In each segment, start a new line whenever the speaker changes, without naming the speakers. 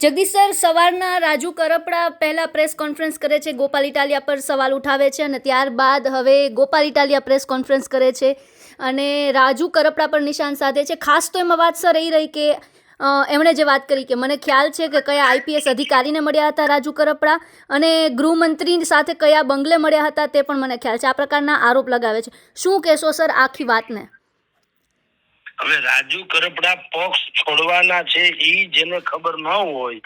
Jagdish sir, સવારના રાજુ કરપડા પહેલા press conference કરે છે, ગોપાલ ઇટાલિયા પર સવાલ ઉઠાવે છે અને ત્યારબાદ હવે ગોપાલ ઇટાલિયા પ્રેસ કોન્ફરન્સ કરે છે અને રાજુ કરપડા પર નિશાન સાધે છે. ખાસ તો એમાં વાત સર એ રહી કે એમણે જે વાત કરી કે મને ખ્યાલ છે કે કયા આઈપીએસ અધિકારીને મળ્યા હતા રાજુ કરપડા અને ગૃહમંત્રી સાથે કયા બંગલે મળ્યા હતા તે પણ મને ખ્યાલ છે. આ પ્રકારના આરોપ લગાવે છે. શું કહેશો સર આખી વાતને?
હવે રાજુ કરપડા પક્ષ છોડવાના છે ઈ જેને ખબર ન હોય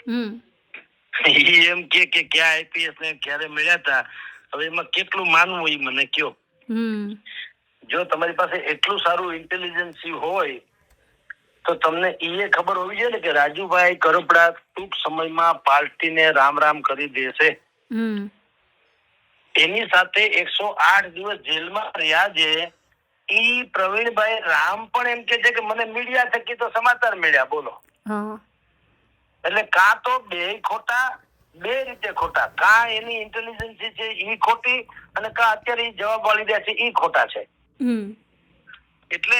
ઈ એમ કે ક્યાં આઈપીએસ ને ક્યારે મળ્યા હતા. હવે એમાં કેટલું માનવું ઈ મને કયો. જો તમારી પાસે એટલું સારું ઇન્ટેલિજન્સ હોય તો તમને ઈ ખબર હોવી જોઈએ ને કે રાજુભાઈ કરપડા ટૂંક સમયમાં પાર્ટીને રામ રામ કરી દેશે. એની સાથે 108 દિવસ જેલમાં રહ્યા છે. ઈ પ્રવીણભાઈ રામ પણ એમ કે છે કે મને મીડિયા થકી તો સમાચાર મળ્યા. બોલો, એટલે કાં તો બે ખોટા, બે રીતે ખોટા. કાં એની ઇન્ટેલિજન્સી છે ઈ ખોટી અને કાં અત્યારે ઈ જવાબ વાળી દે છે ઈ ખોટા છે. એટલે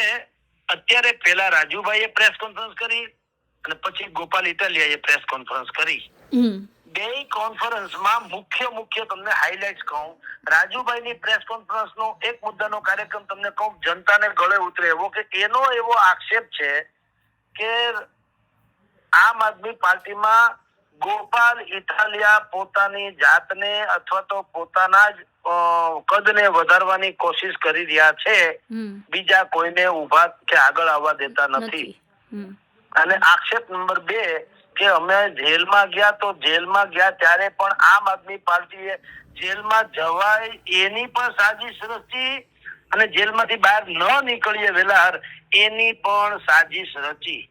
અત્યારે પેલા રાજુભાઈએ પ્રેસ કોન્ફરન્સ કરી અને પછી ગોપાલ ઇટાલિયાએ પ્રેસ કોન્ફરન્સ કરી. બે કોન્ફરન્સમાં મુખ્ય તમને હાઇલાઇટ્સ કહું. રાજુભાઈની પ્રેસ કોન્ફરન્સનો એક મુદ્દાનો કાર્યક્રમ તમને કહું, જનતાને ગળે ઉતરે એવો, કે એનો એવો આક્ષેપ છે કે આમ આદમી પાર્ટીમાં ગોપાલ ઇટાલિયા પોતાની જાતને અથવા તો પોતાના જ કદને વધારવાની કોશિશ કરી રહ્યા છે, બીજા કોઈને ઉભા કે આગળ આવવા દેતા નથી. અને આક્ષેપ નંબર 2 કે અમે જેલમાં ગયા તો જેલમાં ગયા ત્યારે પણ આમ આદમી પાર્ટીએ જેલમાં જવાય એની પણ સાજિશ રચી અને જેલમાંથી બહાર ન નીકળીએ વેલાહર એની પણ સાજિશ રચી.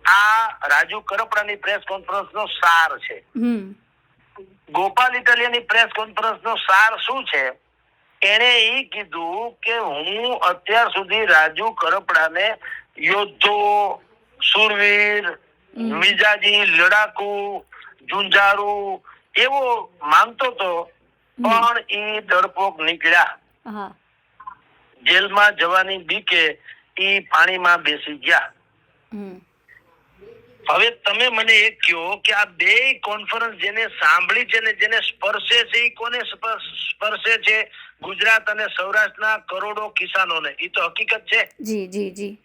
આ રાજુ કરપડાની પ્રેસ કોન્ફરન્સ નો સાર છે. ગોપાલ ઇટાલિયાની પ્રેસ કોન્ફરન્સ નો સાર શું છે? એને એ કીધું કે હું અત્યાર સુધી રાજુ કરપડાને યોદ્ધો, સુરવીર, મિજાજી, લડાકુ, ઝુંઝારું એવો માનતો તો, પણ ઈ ડરપોક નીકળ્યા. જેલમાં જવાની બીકે ઈ પાણીમાં બેસી ગયા. હવે તમે મને એ કહો કે આ બે કોન્ફરન્સ જેને સાંભળી છે ને જેને સ્પર્શે છે એ કોને સ્પર્શે છે? ગુજરાત અને સૌરાષ્ટ્રના કરોડો કિસાનોને. એ તો હકીકત છે.
જી જી જી.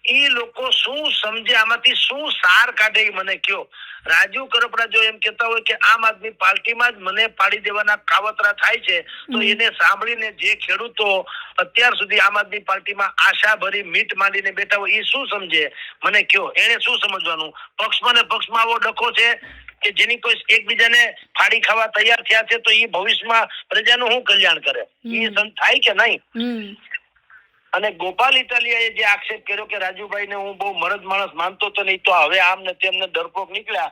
એ લોકો શું સમજે, આમાંથી શું સાર કાઢે એ મને કયો. રાજુ કરપડા જો એમ કેતા હોય કે આમ આદમી પાર્ટીમાં જ મને પાડી દેવાના કાવતરા થાય છે, તો એને સાંભળીને જે ખેડૂતો અત્યાર સુધી આમ આદમી પાર્ટીમાં આશા ભરી મીટ માંડીને બેઠા હોય એ શું સમજે મને કયો. એને શું સમજવાનું? પક્ષમાં ને પક્ષમાં આવો ડખો છે કે જેની કોઈ એકબીજાને ફાડી ખાવા તૈયાર થયા છે, તો એ ભવિષ્યમાં પ્રજાનું શું કલ્યાણ કરે? એ થાય કે નહીં? અને ગોપાલ ઇટાલિયાએ જે આક્ષેપ કર્યો કે રાજુભાઈને હું બહુ મરદ માણસ માનતો તો નહીં, તો હવે આમ ને તેમને ડરપોક નીકળ્યા,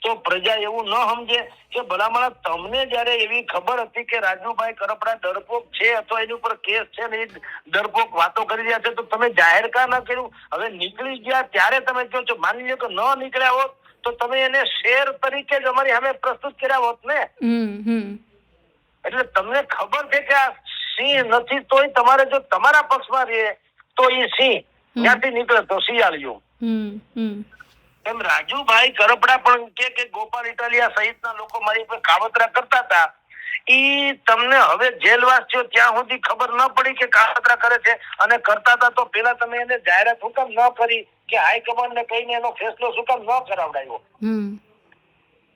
તો પ્રજા એવું ન સમજે કે ભલામણ તમને જયારે એવી ખબર હતી કે રાજુભાઈ કરપડા ડરપોક છે અથવા એની ઉપર કેસ છે ને એ ડરપોક વાતો કરી રહ્યા છે, તો તમે જાહેર કા ન કર્યું? હવે નીકળી ગયા ત્યારે તમે કહો છો. માની લો કે ન નીકળ્યા હોત તો તમે એને શેર તરીકે જ અમારી સામે પ્રસ્તુત કર્યા હોત ને. એટલે તમને ખબર છે કે આ સિંહ નથી, તોય તમારે જો તમારા પક્ષમાં રહે તો એ સિંહ ત્યાંથી નીકળે તો શિયાળિયું. એમ રાજુભાઈ કરપડા પણ કે ગોપાલ ઇટાલિયા સહિતના લોકો મારી પર કાવતરા કરતા હતા. ઈ તમને હવે જેલવાસ થયો ત્યાં સુધી ખબર ન પડી કે કાવતરા કરે છે અને કરતા હતા, તો પેલા તમે એને જાહેરાત શું કામ ન કરી કે હાઈકમાન્ડ ને કહીને એનો ફેસલો શું કામ ન કરાવડાયો?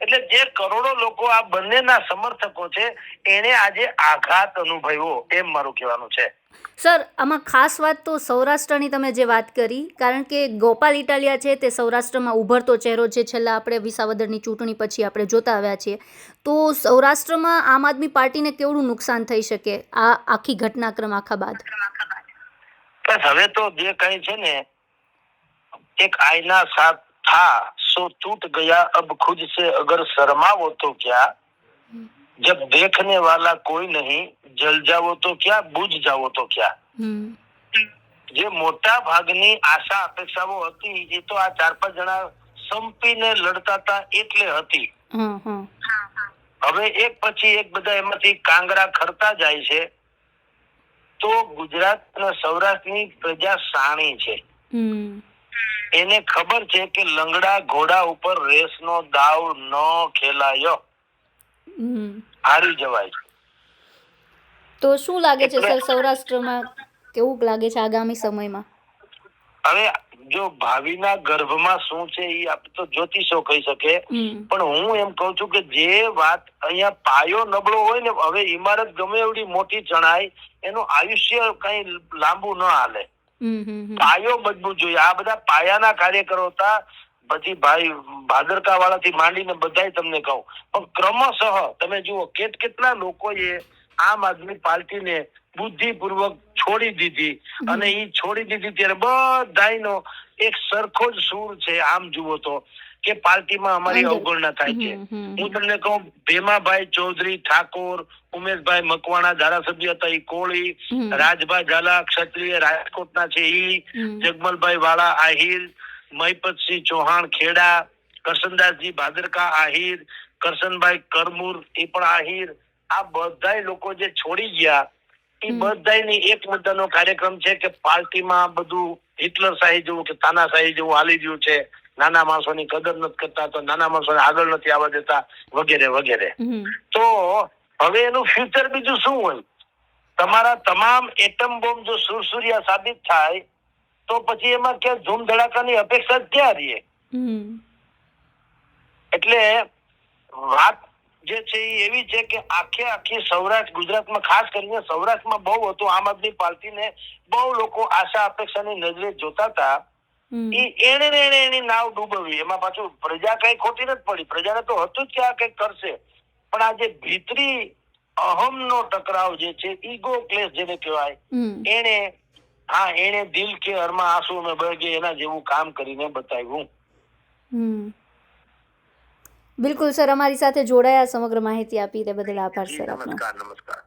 એટલે જે કરોડો લોકો આ બંનેના સમર્થકો છે એને આજે આઘાત અનુભવ્યો, એમ મારું કહેવાનું છે.
સર, આમાં ખાસ વાત તો સૌરાષ્ટ્રની તમે જે વાત કરી, કારણ કે ગોપાલ ઇટાલિયા છે તે સૌરાષ્ટ્રમાં ઉભરતો ચહેરો છે. છેલ્લા આપણે વિસાવદરની ચૂંટણી પછી આપણે જોતા આવ્યા છીએ, તો સૌરાષ્ટ્રમાં આમ આદમી પાર્ટીને કેવડું નુકસાન થઈ શકે આ આખી ઘટનાક્રમ આખા બાદ?
બસ હવે તો જે કઈ છે ને, એક આઈના સાથ था सो टूट गया, अब खुद से अगर शर्माओ तो क्या, जब देखने वाला कोई नहीं, जल जाओ तो क्या, बुझ जाओ तो क्या. જે મોટા ભાગની આશા અપેક્ષાઓ હતી એ તો આ 4-5 જણા સંપીને લડતા હતા એટલે હતી. હવે એક પછી એક બધા એમાંથી કાંગરા ખરતા જાય છે. તો ગુજરાત અને સૌરાષ્ટ્રની પ્રજા શાણી છે. એને ખબર છે કે લંગડા ઘોડા ઉપર રેસનો દાવ ન ખેલાયો, હારી જવાય.
તો શું લાગે છે
એટલે-
સર, સૌરાષ્ટ્રમાં કેવું લાગે છે આગામી સમયમાં?
હવે જો ભાવિના ગર્ભમાં શું છે એ આપણે તો જ્યોતિષો કહી શકે, પણ હું એમ કહું છું કે જે વાત અહીંયા પાયો નબળો હોય ને, હવે ઇમારત ગમે એવડી મોટી ચણાય, એનું આયુષ્ય કઈ લાંબુ ન હાલે. પાયો મજબૂત જોઈએ. આ બધા પાયાના કાર્યકરો હતા, પછી ભાઈ ભાદરકા વાળાથી માંડીને બધાય તમને કહું, પણ ક્રમશઃ તમે જુઓ કેટલા લોકોએ આમ આદમી પાર્ટીને બુદ્ધિપૂર્વક છોડી દીધી, અને એ છોડી દીધી ત્યારે બધાયનો એક સરખો જ સૂર છે. આમ જુઓ તો કે પાર્ટીમાં અમારી અવગણના થાય છે. હું તમને કહું, ભીમાભાઈ ચૌધરી ઠાકોર, ઉમેશભાઈ મકવાણા ધારાસભ્ય હતા, ઈ કોળી, રાજભાઈ ઝાલા ક્ષત્રિય રાજકોટના છે ઈ, જગમલભાઈ વાળા આહિર, મહિપતસિંહ ચૌહાણ ખેડા, કરશનદાસજી ભાદરકા આહિર, કરશનભાઈ કરમુર એ પણ આહિર, આ બધાય લોકો જે છોડી ગયા એ બધાયની એક મુદ્દાનો કાર્યક્રમ છે કે પાર્ટીમાં બધું હિટલર શાહી જેવું કે તાનાશાહી જેવું હાલી રહ્યું છે, નાના માણસોની કદર નથી કરતા, તો નાના માણસોને આગળ નથી આવવા દેતા, વગેરે વગેરે. તો હવે એનું ફ્યુચર બીજું શું હોય? તમારા તમામ એટમ બોમ્બ જો સુરસુરિયા સાબિત થાય તો પછી એમાં ક્યાં ધૂમ ધડાકાની અપેક્ષા જ ક્યાં રહીએ? એટલે વાત જે છે એ એવી છે કે આખી સૌરાષ્ટ્ર ગુજરાતમાં, ખાસ કરીને સૌરાષ્ટ્રમાં બહુ હતું, આમ આદમી પાર્ટીને બહુ લોકો આશા અપેક્ષાની નજરે જોતા હતા. એને એની નાવ ડૂબવી, એમાં પાછું પ્રજા કઈ ખોટી નથી પડી, પ્રજાને તો હતું જ કે આ કઈક કરશે, પણ આ જે ભીતરી અહમનો ટકરાવ જે છે, ઈગો ક્લેશ જેને કહેવાય, એને દિલ કે અરમાં આંસુ મેં બળગે એના જેવું કામ કરીને બતાવ્યું.
બિલકુલ સર, અમારી સાથે જોડાયા, સમગ્ર માહિતી આપી તે બદલ આભાર સર આપનો.
નમસ્કાર.